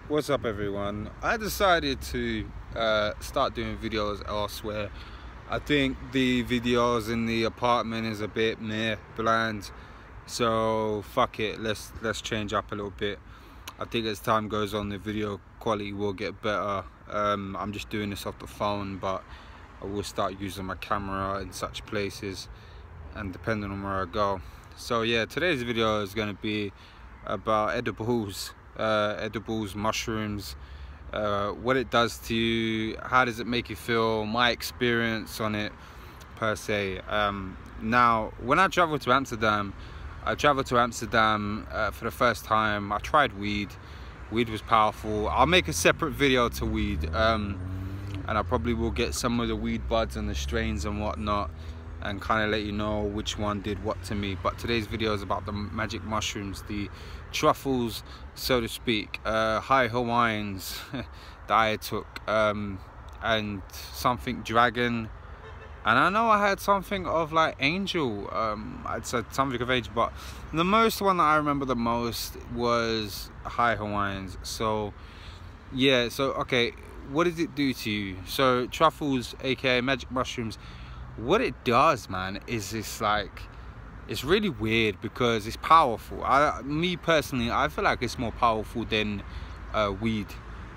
What's up, everyone? I decided to start doing videos elsewhere. I think the videos in the apartment is a bit bland, so fuck it, let's change up a little bit. I think as time goes on, the video quality will get better. I'm just doing this off the phone, but I will start using my camera in such places and depending on where I go. So yeah, today's video is going to be about edibles, mushrooms, what it does to you, how does it make you feel, my experience on it per se. Now, when I traveled to Amsterdam, for the first time. I tried weed. Weed was powerful. I'll make a separate video to weed, and I probably will get some of the weed buds and the strains and whatnot, and kind of let you know which one did what to me. But today's video is about the magic mushrooms, the truffles, so to speak, high Hawaiians that I took, and something dragon, and I know I had something of like angel. I'd said something of angel, but the most one that I remember the most was high Hawaiians. So yeah, so okay, what does it do to you? So truffles, aka magic mushrooms, what it does, man, is it's really weird because it's powerful. Me personally, I feel like it's more powerful than weed,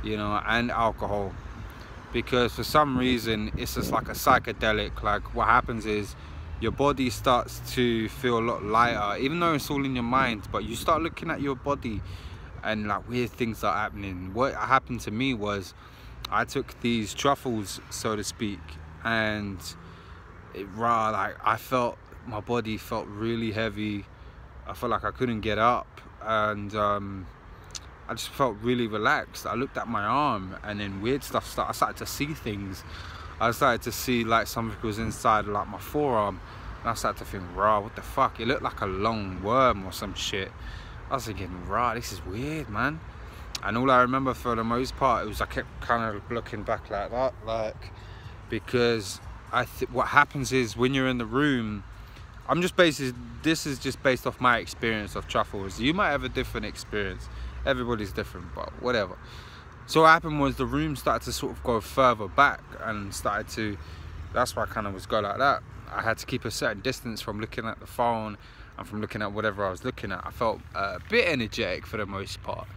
you know, and alcohol, because for some reason it's just like a psychedelic. Like, what happens is your body starts to feel a lot lighter, even though it's all in your mind, but you start looking at your body and like weird things are happening. What happened to me was I took these truffles, so to speak, and I felt my body felt really heavy. I felt like I couldn't get up, and I just felt really relaxed. I looked at my arm, and then weird stuff started. I started to see things. I started to see like something was inside like my forearm, and I started to think, rah, what the fuck? It looked like a long worm or some shit. I was thinking, rah, this is weird, man. And all I remember for the most part, it was I kept kind of looking back like that, like, because what happens is when you're in the room, this is just based off my experience of truffles. You might have a different experience. Everybody's different, but whatever. So what happened was the room started to sort of go further back and that's why I kind of was going like that. I had to keep a certain distance from looking at the phone and from looking at whatever I was looking at. I felt a bit energetic for the most part,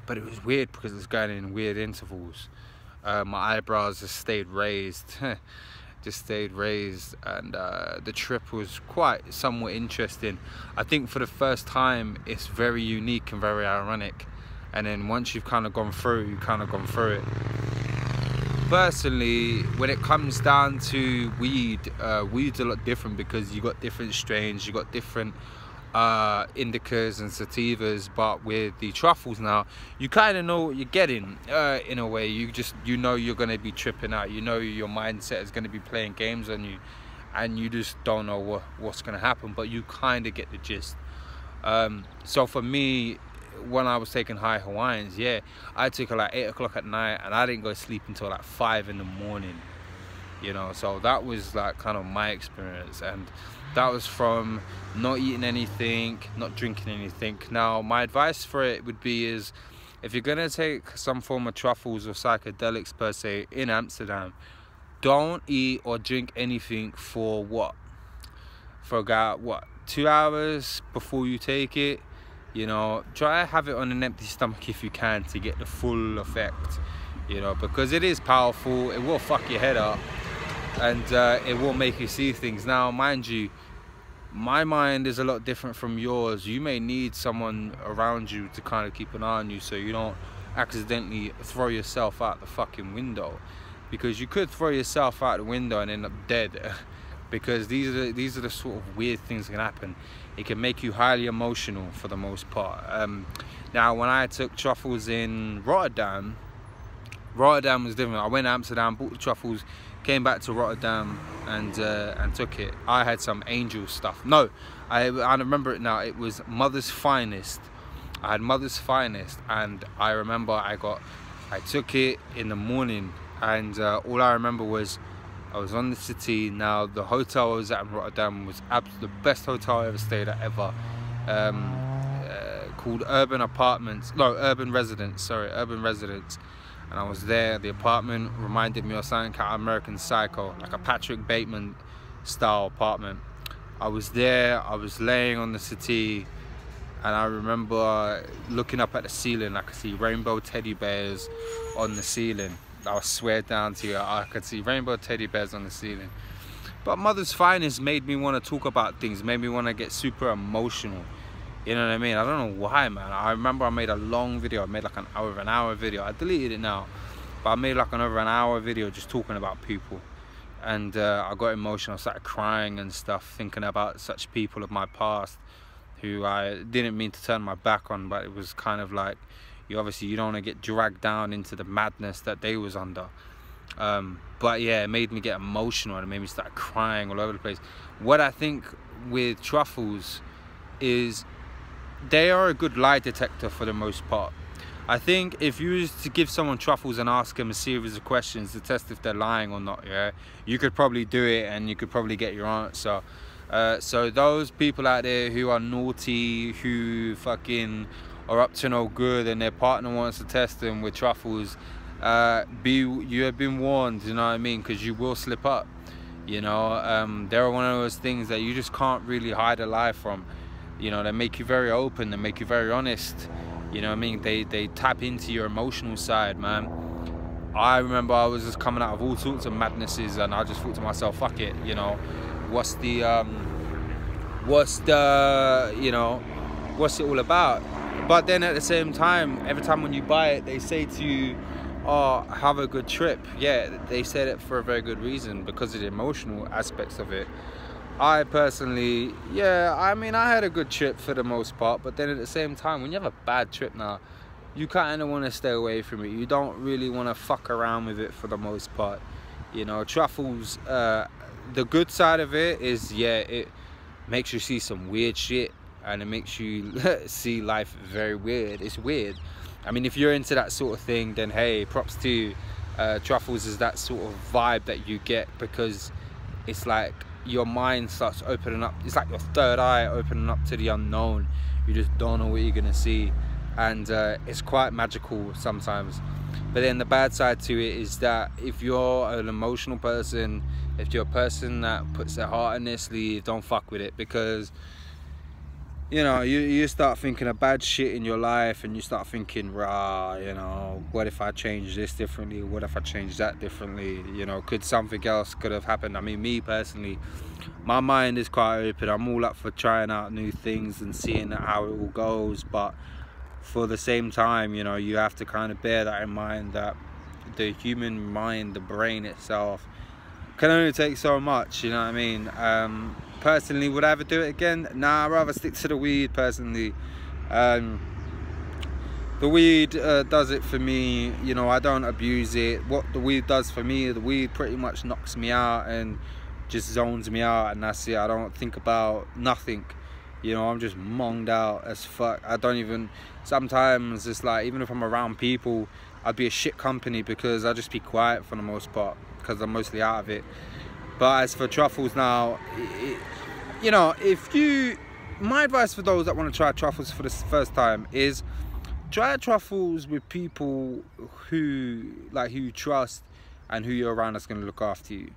but it was weird because it was going in weird intervals. My eyebrows just stayed raised. And the trip was quite somewhat interesting. I think for the first time it's very unique and very ironic, and then once you've kind of gone through, you kind of gone through it. Personally, when it comes down to weed's a lot different because you got different strains, you got different indicas and sativas. But with the truffles now, you kind of know what you're getting, in a way. You know you're going to be tripping out, you know your mindset is going to be playing games on you, and you just don't know what's going to happen, but you kind of get the gist. So for me, when I was taking high Hawaiians, yeah, I took it like 8 o'clock at night, and I didn't go to sleep until like 5 in the morning, you know. So that was like kind of my experience, and that was from not eating anything, not drinking anything. Now, my advice for it would be is, if you're gonna take some form of truffles or psychedelics per se in Amsterdam, don't eat or drink anything for about 2 hours before you take it. You know, try to have it on an empty stomach if you can to get the full effect, you know, because it is powerful. It will fuck your head up, and it will make you see things. Now, mind you, my mind is a lot different from yours. You may need someone around you to kind of keep an eye on you so you don't accidentally throw yourself out the fucking window, because you could throw yourself out the window and end up dead. Because these are the sort of weird things that can happen. It can make you highly emotional for the most part. Now, when I took truffles in Rotterdam was different. I went to Amsterdam, bought the truffles, came back to Rotterdam, and took it. I had some angel stuff. No, I remember it now. It was Mother's Finest. I had Mother's Finest, and I remember I took it in the morning, and all I remember was I was on the city. Now, the hotel I was at in Rotterdam was the best hotel I ever stayed at ever, called Urban Apartments, no, Urban Residence, sorry, Urban Residence. And I was there. The apartment reminded me of something out of American Psycho, like a Patrick Bateman style apartment. I was there, I was laying on the settee, and I remember looking up at the ceiling. I could see rainbow teddy bears on the ceiling. I swear down to you, I could see rainbow teddy bears on the ceiling. But Mother's Finest made me want to talk about things, made me want to get super emotional. You know what I mean? I don't know why, man. I remember I made a long video. I made like an hour video. I deleted it now, but I made like over an hour video just talking about people. And I got emotional. I started crying and stuff, thinking about such people of my past who I didn't mean to turn my back on, but it was kind of like, you don't want to get dragged down into the madness that they was under. But yeah, it made me get emotional and it made me start crying all over the place. What I think with Truffles is they are a good lie detector for the most part. I think if you was to give someone Truffles and ask them a series of questions to test if they're lying or not, yeah, you could probably do it and you could probably get your answer. So those people out there who are naughty, who fucking are up to no good and their partner wants to test them with Truffles, you have been warned, you know what I mean, because you will slip up, you know. They're one of those things that you just can't really hide a lie from. You know, they make you very open, they make you very honest, you know what I mean. They tap into your emotional side, man. I remember I was just coming out of all sorts of madnesses and I just thought to myself, fuck it, you know, what's it all about? But then at the same time, every time when you buy it, they say to you, oh, have a good trip. Yeah, they said it for a very good reason, because of the emotional aspects of it. I personally, yeah, I mean, I had a good trip for the most part, but then at the same time, when you have a bad trip now, you kind of want to stay away from it. You don't really want to fuck around with it for the most part. You know, Truffles, the good side of it is, yeah, it makes you see some weird shit, and it makes you see life very weird. It's weird. I mean, if you're into that sort of thing, then hey, props to you. Truffles is that sort of vibe that you get, because it's like your mind starts opening up. It's like your third eye opening up to the unknown. You just don't know what you're gonna see, and it's quite magical sometimes. But then the bad side to it is that if you're an emotional person, if you're a person that puts their heart in their sleeve, don't fuck with it, because you know, you start thinking of bad shit in your life, and you start thinking, rah, you know, what if I change this differently? What if I change that differently? You know, could something else could have happened? I mean, me personally, my mind is quite open. I'm all up for trying out new things and seeing how it all goes. But for the same time, you know, you have to kind of bear that in mind, that the human mind, the brain itself, can only take so much, you know what I mean? Personally, would I ever do it again? Nah, I'd rather stick to the weed, personally. The weed does it for me, you know. I don't abuse it. What the weed does for me, the weed pretty much knocks me out and just zones me out, and that's it. I don't think about nothing, you know. I'm just monged out as fuck. I don't even, sometimes it's like, even if I'm around people, I'd be a shit company, because I just be quiet for the most part, because I'm mostly out of it. But as for Truffles now, you know, my advice for those that want to try Truffles for the first time is try Truffles with people who you trust and who you're around that's going to look after you.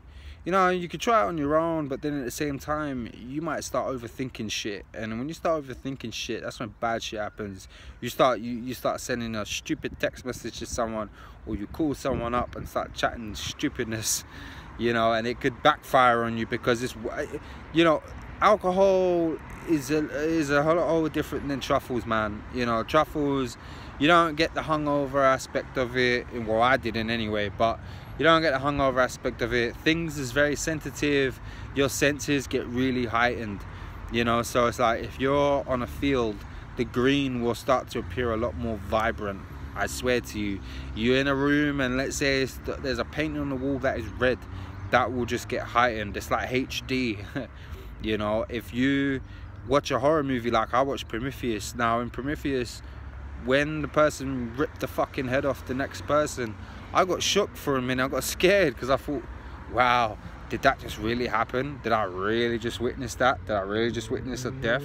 You know, you could try it on your own, but then at the same time, you might start overthinking shit. And when you start overthinking shit, that's when bad shit happens. You start sending a stupid text message to someone, or you call someone up and start chatting stupidness, you know, and it could backfire on you, because it's, you know, alcohol is a whole lot different than Truffles, man. You know, Truffles, you don't get the hungover aspect of it. Well, I didn't anyway, but you don't get the hungover aspect of it. Things is very sensitive. Your senses get really heightened, you know. So it's like, if you're on a field, the green will start to appear a lot more vibrant. I swear to you. You're in a room and let's say there's a painting on the wall that is red, that will just get heightened. It's like HD. You know, if you watch a horror movie, like I watched Prometheus. Now in Prometheus, when the person ripped the fucking head off the next person, I got shook for a minute. I got scared, because I thought, wow, did that just really happen? Did I really just witness that? Did I really just witness a death?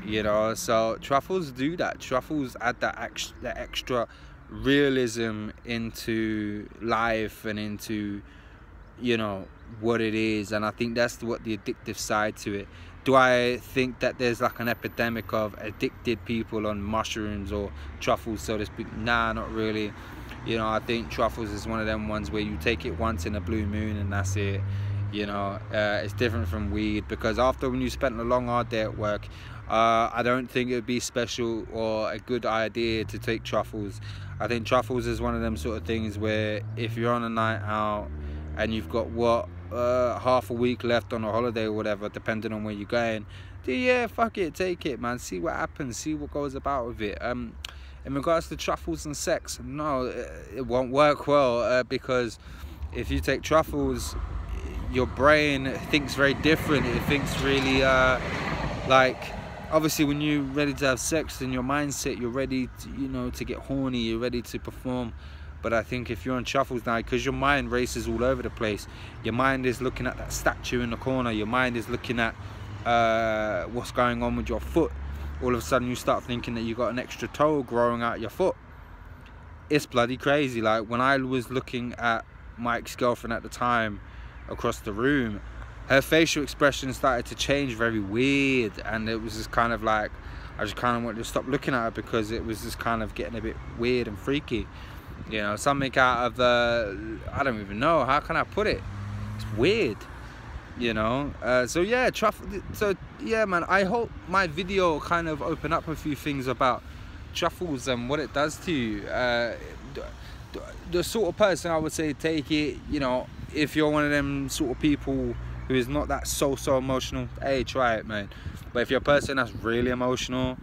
you know. So truffles do that. Truffles add that extra realism into life and into, you know, what it is. And I think that's what the addictive side to it. Do I think that there's like an epidemic of addicted people on mushrooms or truffles, so to speak? Nah, not really. You know, I think truffles is one of them ones where you take it once in a blue moon and that's it. You know, it's different from weed, because after when you spent a long hard day at work, I don't think it would be special or a good idea to take truffles. I think truffles is one of them sort of things where if you're on a night out and you've got half a week left on a holiday or whatever, depending on where you're going, yeah, fuck it, take it, man. See what happens, see what goes about with it. In regards to truffles and sex, no, it won't work well, because if you take truffles, your brain thinks very different. It thinks really like, obviously when you're ready to have sex, in your mindset you're ready to, you know, to get horny, you're ready to perform. But I think if you're on truffles now, because your mind races all over the place, your mind is looking at that statue in the corner, your mind is looking at what's going on with your foot. All of a sudden you start thinking that you got an extra toe growing out your foot. It's bloody crazy. Like when I was looking at my ex-girlfriend at the time across the room, her facial expression started to change very weird, and it was just kind of like, I just kind of wanted to stop looking at her because it was just kind of getting a bit weird and freaky. You know, something out of the, I don't even know, how can I put it? It's weird, you know. So yeah, so yeah, man, I hope my video kind of opened up a few things about truffles and what it does to you. The sort of person I would say take it, you know, if you're one of them sort of people who is not that so emotional, hey, try it, man. But if you're a person that's really emotional,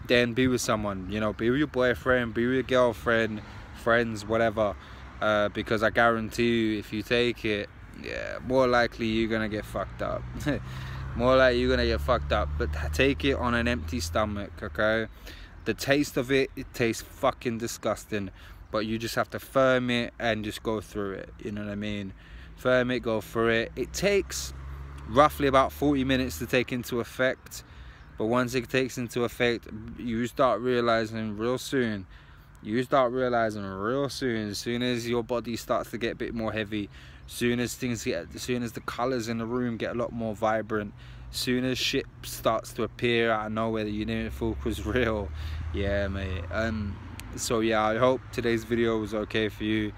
then be with someone, you know, be with your boyfriend, be with your girlfriend, friends, whatever, because I guarantee you, if you take it, yeah, more likely you're gonna get fucked up. More likely you're gonna get fucked up. But take it on an empty stomach, okay? The taste of it tastes fucking disgusting, but you just have to firm it and just go through it, you know what I mean? Firm it, go through it. It takes roughly about 40 minutes to take into effect, but once it takes into effect, you start realizing real soon, as soon as your body starts to get a bit more heavy, as soon as the colors in the room get a lot more vibrant, soon as shit starts to appear out of nowhere that you didn't think was real. Yeah, mate. So yeah, I hope today's video was okay for you.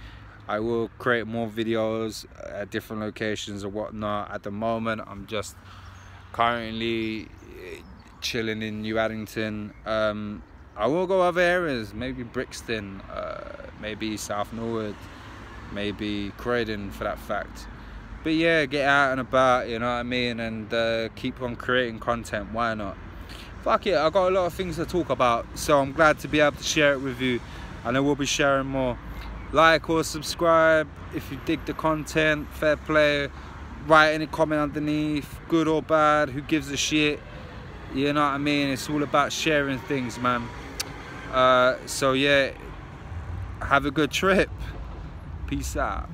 I will create more videos at different locations or whatnot. At the moment, I'm just currently chilling in New Addington. I will go other areas, maybe Brixton, maybe South Norwood, maybe Croydon for that fact. But yeah, get out and about, you know what I mean, and keep on creating content, why not? Fuck it, I got a lot of things to talk about, so I'm glad to be able to share it with you, and I will be sharing more. Like or subscribe if you dig the content, fair play. Write any comment underneath, good or bad, who gives a shit, you know what I mean? It's all about sharing things, man. So yeah, have a good trip. Peace out.